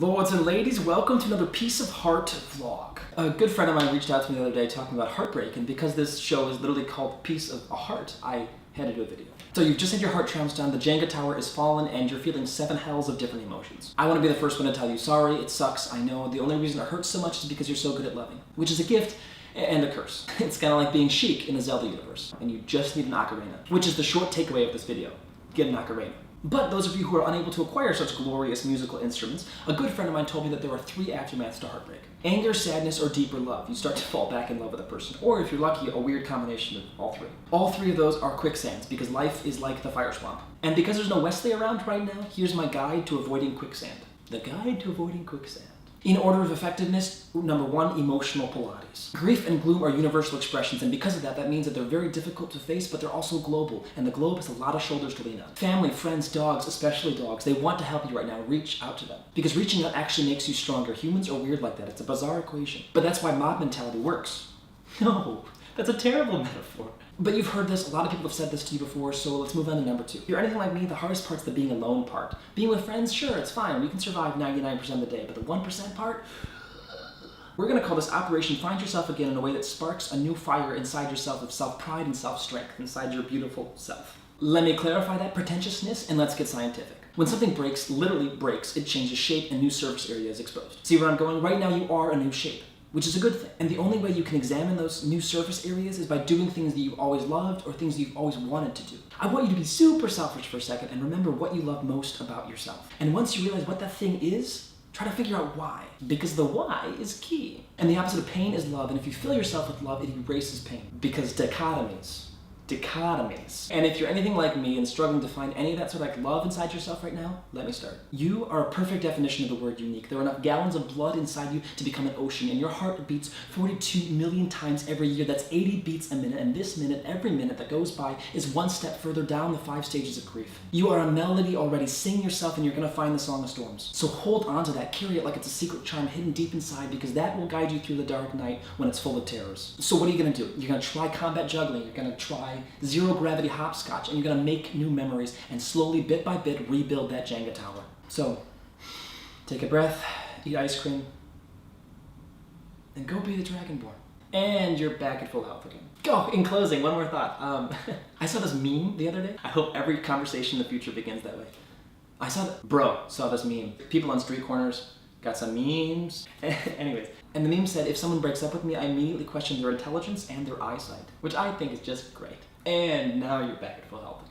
Lords and ladies, welcome to another Piece of Heart vlog. A good friend of mine reached out to me the other day talking about Heartbreak, and because this show is literally called Piece of a Heart, I had to do a video. So you've just had your heart trounced down, the Jenga tower is fallen, and you're feeling 7 hells of different emotions. I want to be the first one to tell you, sorry, it sucks, I know, the only reason it hurts so much is because you're so good at loving, which is a gift and a curse. It's kind of like being Sheik in the Zelda universe, and you just need an ocarina, which is the short takeaway of this video. Get an ocarina. But those of you who are unable to acquire such glorious musical instruments, a good friend of mine told me that there are 3 aftermaths to heartbreak. Anger, sadness, or deeper love. You start to fall back in love with a person. Or if you're lucky, a weird combination of all 3. All 3 of those are quicksands, because life is like the fire swamp. And because there's no Wesley around right now, here's my guide to avoiding quicksand. The guide to avoiding quicksand. In order of effectiveness, number 1, emotional Pilates. Grief and gloom are universal expressions, and because of that, that means that they're very difficult to face, but they're also global, and the globe has a lot of shoulders to lean on. Family, friends, dogs, especially dogs, they want to help you right now. Reach out to them. Because reaching out actually makes you stronger. Humans are weird like that. It's a bizarre equation. But that's why mob mentality works. No, that's a terrible metaphor. But you've heard this, a lot of people have said this to you before, so let's move on to number 2. If you're anything like me, the hardest part's the being alone part. Being with friends, sure, it's fine, we can survive 99% of the day, but the 1% part? We're gonna call this Operation Find Yourself Again in a way that sparks a new fire inside yourself of self-pride and self-strength, inside your beautiful self. Let me clarify that pretentiousness, and let's get scientific. When something breaks, literally breaks, it changes shape and new surface area is exposed. See where I'm going? Right now you are a new shape, which is a good thing. And the only way you can examine those new surface areas is by doing things that you've always loved or things that you've always wanted to do. I want you to be super selfish for a second and remember what you love most about yourself. And once you realize what that thing is, try to figure out why. Because the why is key. And the opposite of pain is love, and if you fill yourself with love, it erases pain. Because dichotomies. And if you're anything like me and struggling to find any of that sort of like love inside yourself right now, let me start. You are a perfect definition of the word unique. There are enough gallons of blood inside you to become an ocean, and your heart beats 42 million times every year. That's 80 beats a minute, and this minute, every minute that goes by, is one step further down the 5 stages of grief. You are a melody already. Sing yourself and you're gonna find the Song of Storms. So hold on to that, carry it like it's a secret charm hidden deep inside, because that will guide you through the dark night when it's full of terrors. So what are you gonna do? You're gonna try combat juggling, you're gonna try zero gravity hopscotch, and you're gonna make new memories and slowly, bit by bit, rebuild that Jenga tower. So, take a breath, eat ice cream, and go be the Dragonborn. And you're back at full health again. Go! In closing, one more thought. I saw this meme the other day. I hope every conversation in the future begins that way. Saw this meme. People on street corners got some memes. Anyways, and the meme said, if someone breaks up with me, I immediately question their intelligence and their eyesight, which I think is just great. And now you're back at full health.